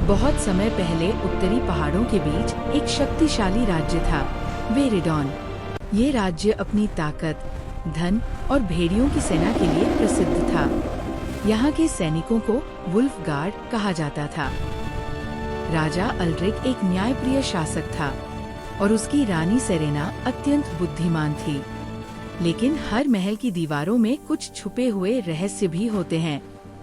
बहुत समय पहले उत्तरी पहाड़ों के बीच एक शक्तिशाली राज्य था, वेरिडॉन। ये राज्य अपनी ताकत, धन और भेड़ियों की सेना के लिए प्रसिद्ध था। यहाँ के सैनिकों को वुल्फ गार्ड कहा जाता था। राजा अल्ड्रिक एक न्यायप्रिय शासक था और उसकी रानी सेरेना अत्यंत बुद्धिमान थी। लेकिन हर महल की दीवारों में कुछ छुपे हुए रहस्य भी होते हैं।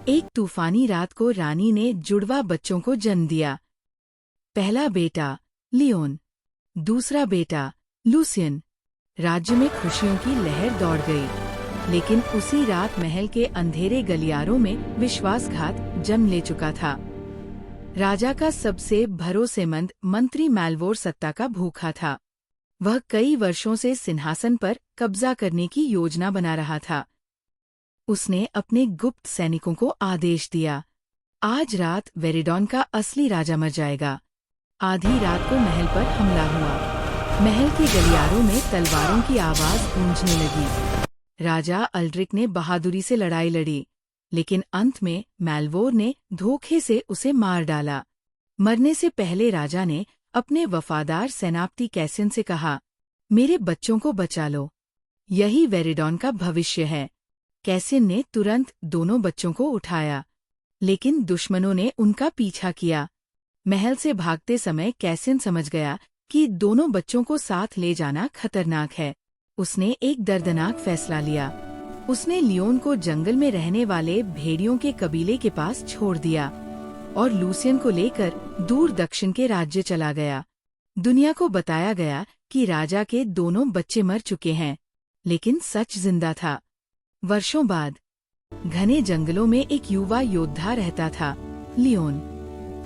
एक तूफानी रात को रानी ने जुड़वा बच्चों को जन्म दिया। पहला बेटा लियोन, दूसरा बेटा लूसियन। राज्य में खुशियों की लहर दौड़ गई, लेकिन उसी रात महल के अंधेरे गलियारों में विश्वासघात जन्म ले चुका था। राजा का सबसे भरोसेमंद मंत्री मैलवोर सत्ता का भूखा था। वह कई वर्षों से सिंहासन पर कब्जा करने की योजना बना रहा था। उसने अपने गुप्त सैनिकों को आदेश दिया, आज रात वेरिडॉन का असली राजा मर जाएगा। आधी रात को महल पर हमला हुआ। महल के गलियारों में तलवारों की आवाज गूंजने लगी। राजा अल्ड्रिक ने बहादुरी से लड़ाई लड़ी, लेकिन अंत में मैलवोर ने धोखे से उसे मार डाला। मरने से पहले राजा ने अपने वफादार सेनापति कैसिन से कहा, मेरे बच्चों को बचा लो, यही वेरिडॉन का भविष्य है। कैसिन ने तुरंत दोनों बच्चों को उठाया, लेकिन दुश्मनों ने उनका पीछा किया। महल से भागते समय कैसिन समझ गया कि दोनों बच्चों को साथ ले जाना खतरनाक है। उसने एक दर्दनाक फैसला लिया। उसने लियोन को जंगल में रहने वाले भेड़ियों के कबीले के पास छोड़ दिया और लूसियन को लेकर दूर दक्षिण के राज्य चला गया। दुनिया को बताया गया कि राजा के दोनों बच्चे मर चुके हैं, लेकिन सच जिंदा था। वर्षों बाद घने जंगलों में एक युवा योद्धा रहता था, लियोन।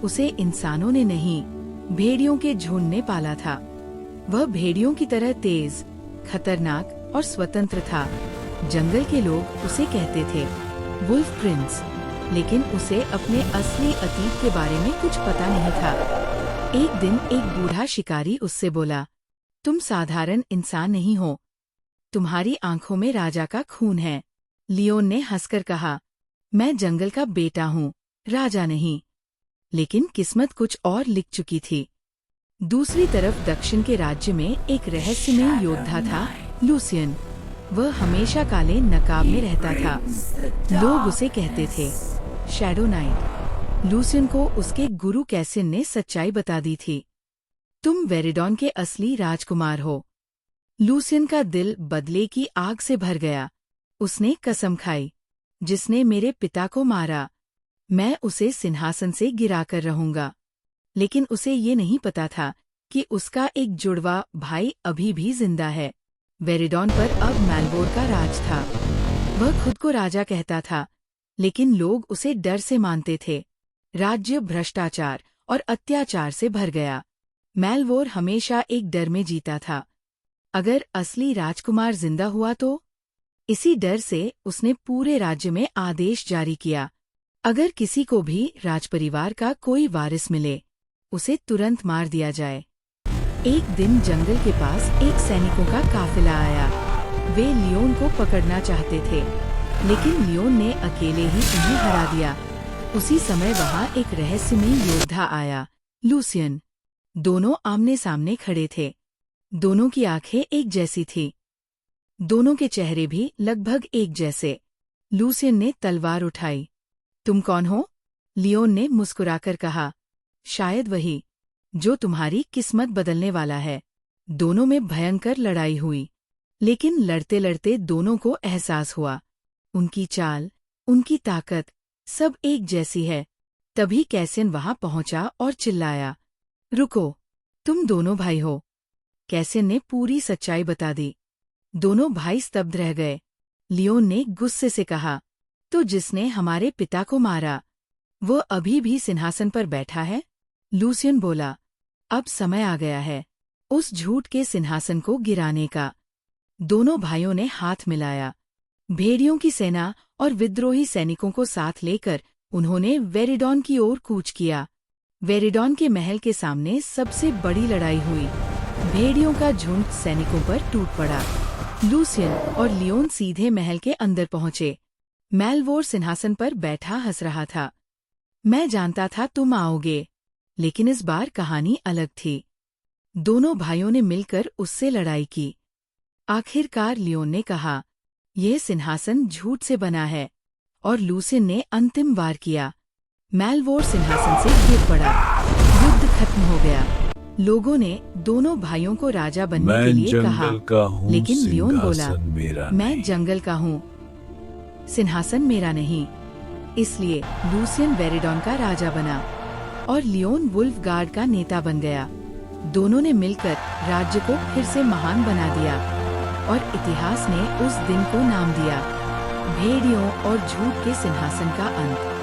उसे इंसानों ने नहीं, भेड़ियों के झुंड ने पाला था। वह भेड़ियों की तरह तेज, खतरनाक और स्वतंत्र था। जंगल के लोग उसे कहते थे वुल्फ प्रिंस, लेकिन उसे अपने असली अतीत के बारे में कुछ पता नहीं था। एक दिन एक बूढ़ा शिकारी उससे बोला, तुम साधारण इंसान नहीं हो, तुम्हारी आंखों में राजा का खून है। लियोन ने हंसकर कहा, मैं जंगल का बेटा हूँ, राजा नहीं। लेकिन किस्मत कुछ और लिख चुकी थी। दूसरी तरफ दक्षिण के राज्य में एक रहस्यमय योद्धा था, लूसियन। वह हमेशा काले नकाब में रहता था। लोग उसे कहते थे शैडो नाइट। लूसियन को उसके गुरु कैसिन ने सच्चाई बता दी थी, तुम वेरिडॉन के असली राजकुमार हो। लूसियन का दिल बदले की आग से भर गया। उसने कसम खाई, जिसने मेरे पिता को मारा, मैं उसे सिंहासन से गिराकर रहूंगा। लेकिन उसे ये नहीं पता था कि उसका एक जुड़वा भाई अभी भी जिंदा है। वेरिडॉन पर अब मैलवोर का राज था। वह खुद को राजा कहता था, लेकिन लोग उसे डर से मानते थे। राज्य भ्रष्टाचार और अत्याचार से भर गया। मैलवोर हमेशा एक डर में जीता था, अगर असली राजकुमार जिंदा हुआ तो। इसी डर से उसने पूरे राज्य में आदेश जारी किया, अगर किसी को भी राजपरिवार का कोई वारिस मिले, उसे तुरंत मार दिया जाए। एक दिन जंगल के पास एक सैनिकों का काफिला आया। वे लियोन को पकड़ना चाहते थे, लेकिन लियोन ने अकेले ही उन्हें हरा दिया। उसी समय वहां एक रहस्यमय योद्धा आया, लूसियन। दोनों आमने सामने खड़े थे। दोनों की आंखें एक जैसी थी, दोनों के चेहरे भी लगभग एक जैसे। लूसियन ने तलवार उठाई। तुम कौन हो? लियोन ने मुस्कुराकर कहा, शायद वही जो तुम्हारी किस्मत बदलने वाला है। दोनों में भयंकर लड़ाई हुई, लेकिन लड़ते लड़ते दोनों को एहसास हुआ, उनकी चाल, उनकी ताकत सब एक जैसी है। तभी कैसिन वहां पहुंचा और चिल्लाया, रुको, तुम दोनों भाई हो। कैसिन ने पूरी सच्चाई बता दी। दोनों भाई स्तब्ध रह गए। लियोन ने गुस्से से कहा, तो जिसने हमारे पिता को मारा, वो अभी भी सिंहासन पर बैठा है? लूसियन बोला, अब समय आ गया है उस झूठ के सिंहासन को गिराने का। दोनों भाइयों ने हाथ मिलाया। भेड़ियों की सेना और विद्रोही सैनिकों को साथ लेकर उन्होंने वेरिडॉन की ओर कूच किया। वेरिडॉन के महल के सामने सबसे बड़ी लड़ाई हुई। भेड़ियों का झुंड सैनिकों पर टूट पड़ा। लूसियन और लियोन सीधे महल के अंदर पहुंचे। मैलवोर सिंहासन पर बैठा हंस रहा था। मैं जानता था तुम आओगे, लेकिन इस बार कहानी अलग थी। दोनों भाइयों ने मिलकर उससे लड़ाई की। आखिरकार लियोन ने कहा, यह सिंहासन झूठ से बना है, और लूसियन ने अंतिम वार किया। मैलवोर सिंहासन से गिर पड़ा। युद्ध खत्म हो गया। लोगों ने दोनों भाइयों को राजा बनने के लिए कहा, लेकिन लियोन बोला, मैं जंगल का हूँ, सिंहासन मेरा नहीं। इसलिए लूसियन वेरिडॉन का राजा बना और लियोन वुल्फगार्ड का नेता बन गया। दोनों ने मिलकर राज्य को फिर से महान बना दिया और इतिहास ने उस दिन को नाम दिया भेड़ियों और झूठ के सिंहासन का अंत।